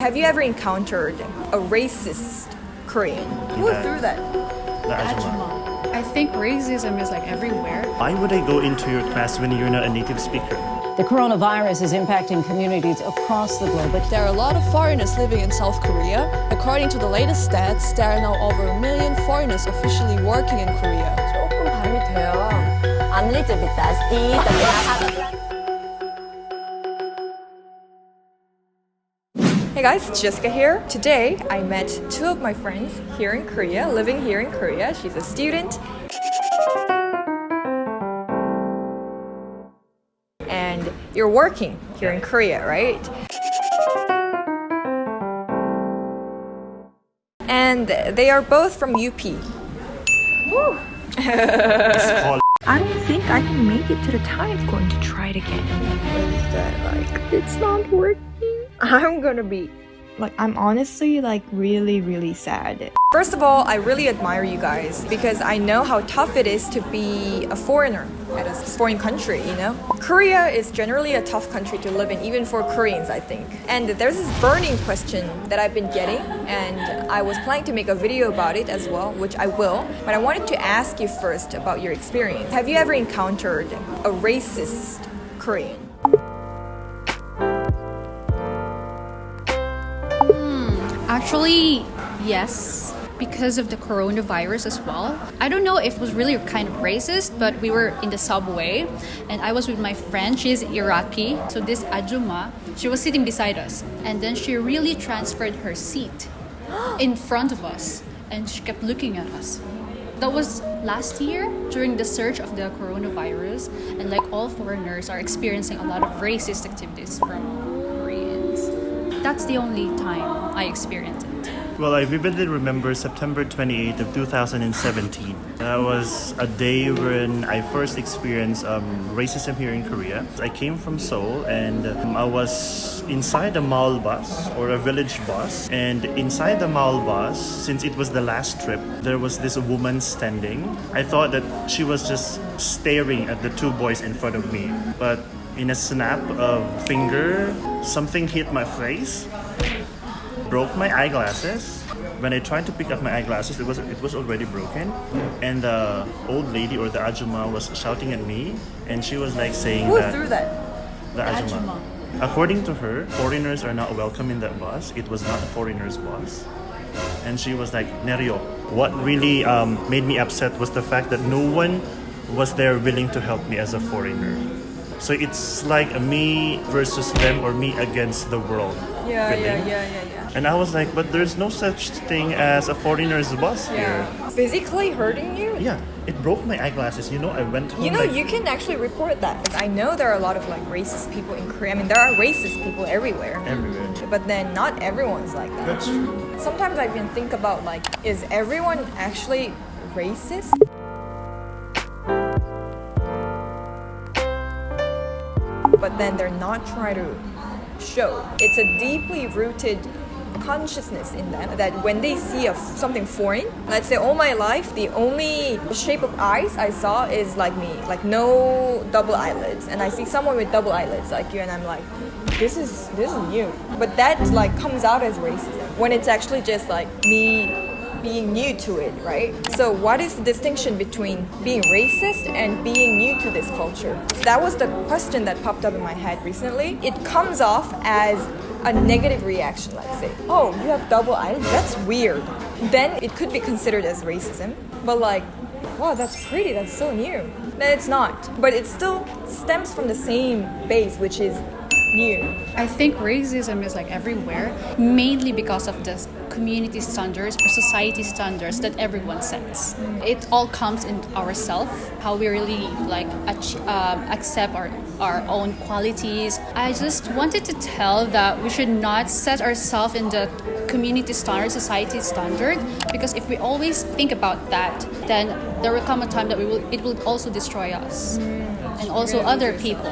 Have you ever encountered a racist Korean? Who threw that? The Ajuma. I think racism is like everywhere. Why would I go into your class when you're not a native speaker? The coronavirus is impacting communities across the globe. But there are a lot of foreigners living in South Korea. According to the latest stats, there are now over 1 million foreigners officially working in Korea. 조금 발이 돼요. I'm little bit dusty. Hey guys, Jessica here. Today I met two of my friends here in Korea, living here in Korea. She's a student. And you're working here in Korea, right? And they are both from UP. Woo. I don't think I can make it to the time. I'm going to try it again. What is that like? It's not working. I'm gonna be I'm honestly really sad. First of all, I really admire you guys because I know how tough it is to be a foreigner at a foreign country, you know? Korea is generally a tough country to live in, even for Koreans, I think. And there's this burning question that I've been getting, and I was planning to make a video about it as well, which I will. But I wanted to ask you first about your experience. Have you ever encountered a racist Korean? Actually, yes, because of the coronavirus as well. I don't know if it was really kind of racist, but we were in the subway and I was with my friend. She's Iraqi. So this Ajuma, she was sitting beside us and then she really transferred her seat in front of us and she kept looking at us. That was last year during the surge of the coronavirus, and like all foreigners are experiencing a lot of racist activities from Koreans. That's the only time I experienced it. Well, I vividly remember September 28th of 2017. That was a day when I first experienced racism here in Korea. I came from Seoul and I was inside a mall bus or a village bus. And inside the mall bus, since it was the last trip, there was this woman standing. I thought that she was just staring at the two boys in front of me. But in a snap of finger, something hit my face, broke my eyeglasses. When I tried to pick up my eyeglasses, it was already broken. And the old lady or the Ajuma was shouting at me, and she was like saying Who that threw that? the Ajuma. According to her, foreigners are not welcome in that bus. It was not a foreigner's bus. And she was like, Neryo. What really made me upset was the fact that no one was there willing to help me as a foreigner. So it's like a me versus them or me against the world feeling. Yeah. And I was like, but there's no such thing as a foreigner's bus here. Physically hurting you? Yeah, it broke my eyeglasses. You know, I went home. You know, you can actually report that. Because I know there are a lot of racist people in Korea. I mean, there are racist people everywhere. Everywhere. But then not everyone's like that. That's true. Sometimes I even think about is everyone actually racist? But then they're not trying to show. It's a deeply rooted consciousness in them that when they see something foreign, let's say all my life, the only shape of eyes I saw is like me, like no double eyelids. And I see someone with double eyelids like you and I'm like, this is you. But that comes out as racism when it's actually just me being new to it, right? So what is the distinction between being racist and being new to this culture? That was the question that popped up in my head recently. It comes off as a negative reaction, let's say. Oh, you have double eyelids? That's weird. Then it could be considered as racism. But wow, that's pretty, that's so new. Then it's not. But it still stems from the same base, which is new. I think racism is everywhere, mainly because of the community standards or society standards that everyone sets. It all comes in ourselves, how we really accept our own qualities. I just wanted to tell that we should not set ourselves in the community standard, society standard, because if we always think about that, then there will come a time that it will also destroy us and also other people.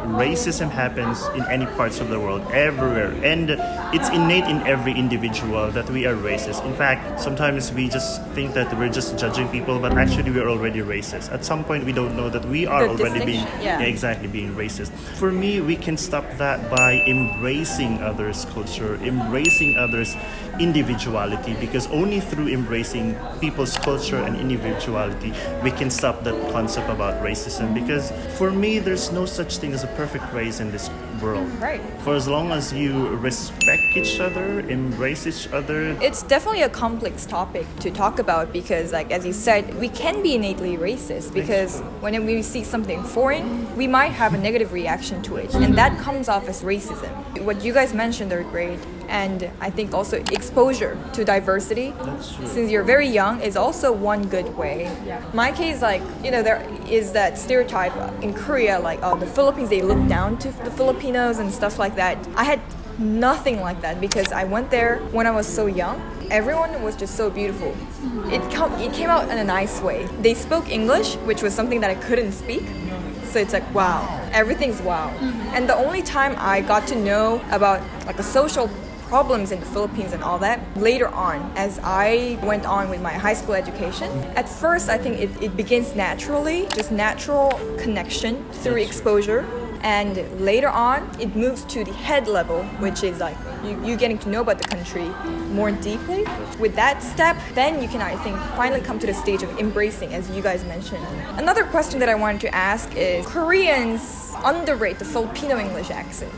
racism happens in any parts of the world, everywhere, and it's innate in every individual that we are racist. In fact, sometimes we just think that we're just judging people, but actually we're already racist. At some point, we don't know that we are The already being distinction, yeah. exactly being racist. For me, we can stop that by embracing others' culture, embracing others' individuality, because only through embracing people's culture and individuality we can stop that concept about racism. Because for me, there's no such thing as a perfect race in this world. Right. For as long as you respect each other, embrace each other. It's definitely a complex topic to talk about because, like as you said, we can be innately racist because when we see something foreign, we might have a negative reaction to it, and that comes off as racism. What you guys mentioned are great, and I think also exposure to diversity since you're very young is also one good way. My case, like, you know, there is that stereotype in Korea, like, oh, the Philippines, they look down to the Filipinos and stuff like that. I had nothing like that because I went there when I was so young. Everyone was just so beautiful. It came out in a nice way. They spoke English, which was something that I couldn't speak. So it's like, wow, everything's wow. And the only time I got to know about like a social problems in the Philippines and all that later on as I went on with my high school education. At first, I think it begins naturally, just natural connection through exposure. And later on, it moves to the head level, which is like you getting to know about the country more deeply. With that step, then you can, I think, finally come to the stage of embracing, as you guys mentioned. Another question that I wanted to ask is, Koreans underrate the Filipino English accent.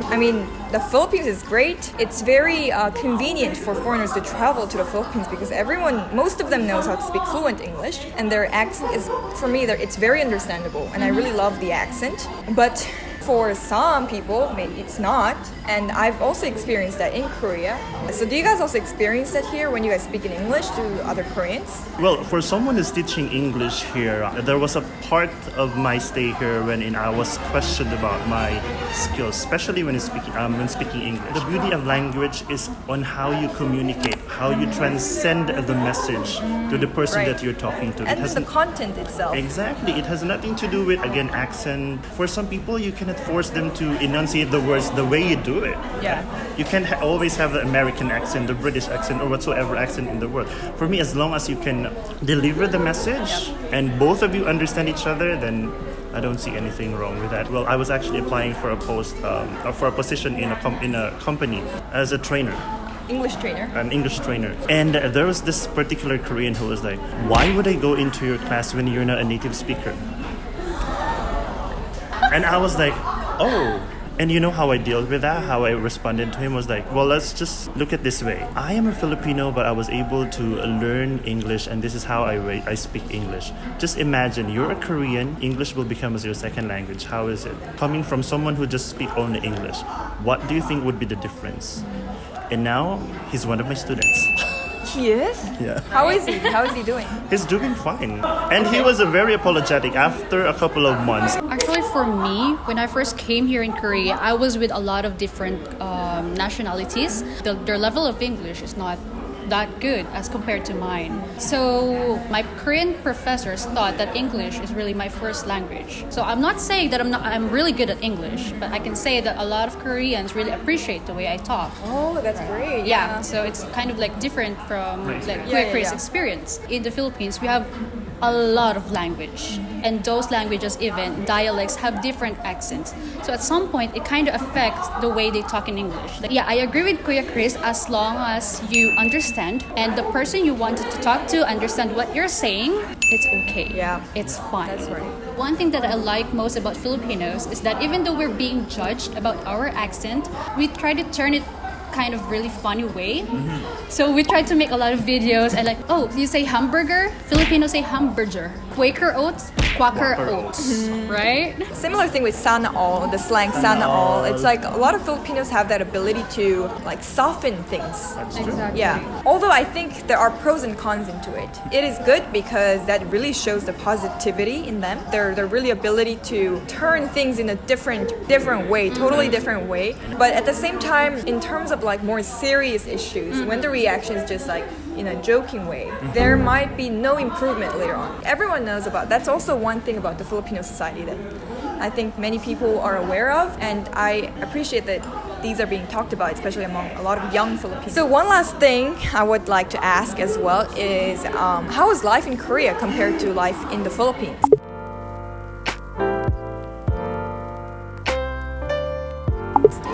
I mean, the Philippines is great. It's very convenient for foreigners to travel to the Philippines because most of them knows how to speak fluent English, and their accent is, for me, it's very understandable, and I really love the accent. But for some people, maybe it's not, and I've also experienced that in Korea. So do you guys also experience that here when you guys speak in English to other Koreans? Well, for someone who's teaching English here, there was a part of my stay here when I was questioned about my skills, especially when speaking English. The beauty of language is on how you communicate, how you transcend the message to the person that you're talking to. And the content itself. Exactly. It has nothing to do with, again, accent. For some people, you cannot force them to enunciate the words the way you do it. Yeah. You can't always have the American accent, the British accent, or whatsoever accent in the world. For me, as long as you can deliver the message and both of you understand each other, then I don't see anything wrong with that. Well, I was actually applying for a position in a company as a trainer. English trainer. An English trainer. And there was this particular Korean who was like, why would I go into your class when you're not a native speaker? And I was like, oh. And you know how I dealt with that? How I responded to him was like, well, let's just look at this way. I am a Filipino, but I was able to learn English, and this is how I speak English. Just imagine, you're a Korean, English will become as your second language. How is it? Coming from someone who just speaks only English, what do you think would be the difference? And now, he's one of my students. He is? Yeah. How is he? How is he doing? He's doing fine. And he was very apologetic after a couple of months. Actually, for me, when I first came here in Korea, I was with a lot of different nationalities. Their level of English is not that good as compared to mine. So my Korean professors thought that English is really my first language. So I'm not saying that I'm really good at English, but I can say that a lot of Koreans really appreciate the way I talk. Oh, that's great. Yeah, so it's kind of like different from like Chris' experience. In the Philippines, we have a lot of language, and those languages, even dialects, have different accents. So at some point, it kind of affects the way they talk in English. Yeah, I agree with Kuya Chris, as long as you understand and the person you wanted to talk to understand what you're saying, it's okay. Yeah, it's fine. That's right. One thing that I like most about Filipinos is that even though we're being judged about our accent, we try to turn it kind of really funny way. So we try to make a lot of videos and like, oh, you say hamburger, Filipinos say hamburger. Quaker oats, quacker oats, right? Similar thing with sana all, the slang sana all. It's like a lot of Filipinos have that ability to like soften things. Exactly. Yeah. Although I think there are pros and cons into it. It is good because that really shows the positivity in them. Their really ability to turn things in a different way, totally different way. But at the same time, in terms of like more serious issues, when the reaction is just like, in a joking way, there might be no improvement later on. Everyone knows about. That's also one thing about the Filipino society that I think many people are aware of, and I appreciate that these are being talked about, especially among a lot of young Filipinos. So one last thing I would like to ask as well is, how is life in Korea compared to life in the Philippines?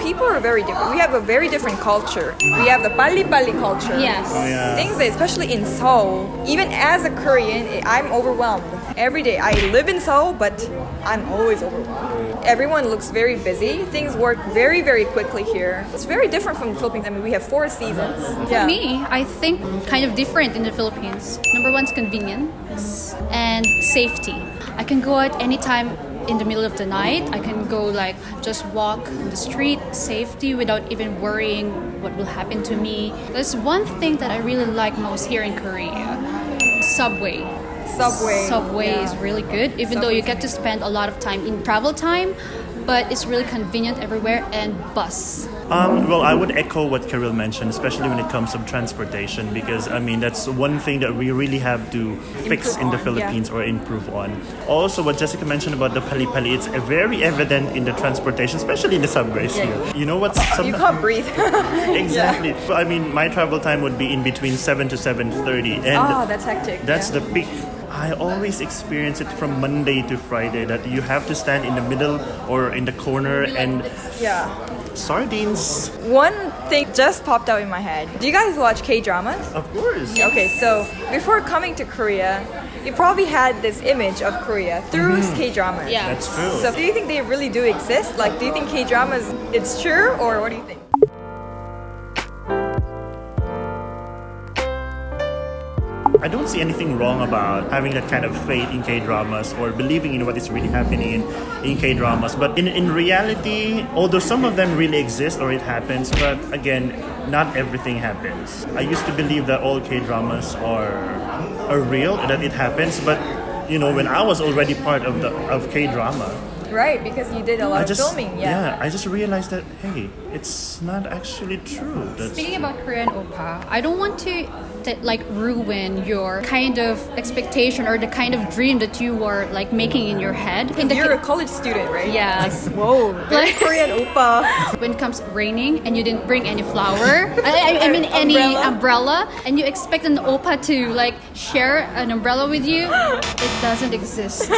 People are very different. We have a very different culture. We have the pali-pali culture. Yes. Oh, yeah. Things that, especially in Seoul, even as a Korean, I'm overwhelmed. Every day, I live in Seoul, but I'm always overwhelmed. Everyone looks very busy. Things work very, very quickly here. It's very different from the Philippines. I mean, we have 4 seasons. For me, I think kind of different in the Philippines. Number one is convenience and safety. I can go out anytime in the middle of the night. I can go like just walk on the street, safety without even worrying what will happen to me. There's one thing that I really like most here in Korea. Subway is really good, even though you get to spend a lot of time in travel time, but it's really convenient everywhere. And bus. Well, I would echo what Caryl mentioned, especially when it comes to transportation, because I mean that's one thing that we really have to fix in the Philippines or improve on. Also, what Jessica mentioned about the pali-pali, it's very evident in the transportation, especially in the subways here. You know what's You can't breathe. Exactly. But, I mean, my travel time would be in between 7 to 7:30, and That's hectic. that's the peak. I always experience it from Monday to Friday that you have to stand in the middle or in the corner and sardines. One thing just popped out in my head. Do you guys watch K-dramas? Of course. Okay, so before coming to Korea, you probably had this image of Korea through K-dramas. Yeah. That's true. So do you think they really do exist? Like, do you think K-dramas, it's true, or what do you think? I don't see anything wrong about having that kind of faith in K-dramas or believing in what is really happening in K-dramas. But in reality, although some of them really exist or it happens, but again, not everything happens. I used to believe that all K-dramas are real, that it happens. But you know, when I was already part of K-drama, Right, because you did a lot of filming. Yeah. I just realized that hey, it's not actually true. Speaking about Korean oppa, I don't want to ruin your kind of expectation or the kind of dream that you were like making in your head. You're a college student, right? Yes. Whoa, very Korean oppa. When it comes raining and you didn't bring any flower, I mean any umbrella, and you expect an oppa to like share an umbrella with you, it doesn't exist.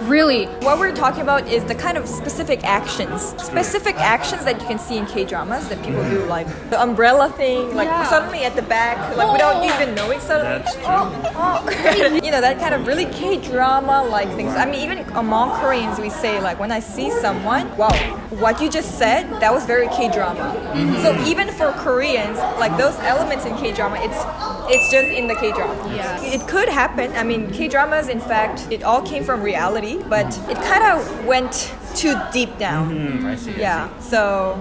Really. What we're talking about is the kind of specific actions that you can see in K-dramas that people do, like the umbrella thing, like suddenly at the back, like without even knowing suddenly. That's true. You know, that kind of really K-drama like things. I mean, even among Koreans, we say like, when I see someone, wow, what you just said, that was very K-drama. So even for Koreans, like those elements in K-drama, it's just in the K-drama. Yeah. It could happen. I mean, K-dramas, in fact, it all came from reality, but it kind of went too deep down. I see. Yeah. So,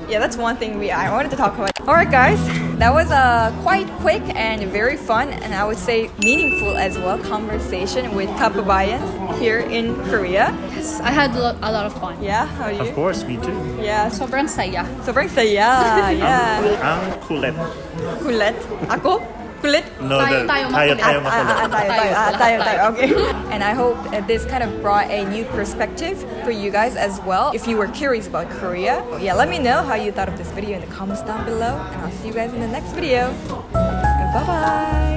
yeah, that's one thing I wanted to talk about. All right, guys, that was a quite quick and very fun, and I would say meaningful as well, conversation with kababayans here in Korea. Yes, I had a lot of fun. Yeah, how are you? Of course, me too. Yeah. Sobrang saya. Sobrang saya. Yeah. I'm kulit. Kulit. Ako? Kulit? No, Tayo makulit. Tayo. Okay. And I hope this kind of brought a new perspective for you guys as well. If you were curious about Korea, yeah, let me know how you thought of this video in the comments down below. And I'll see you guys in the next video. Bye-bye.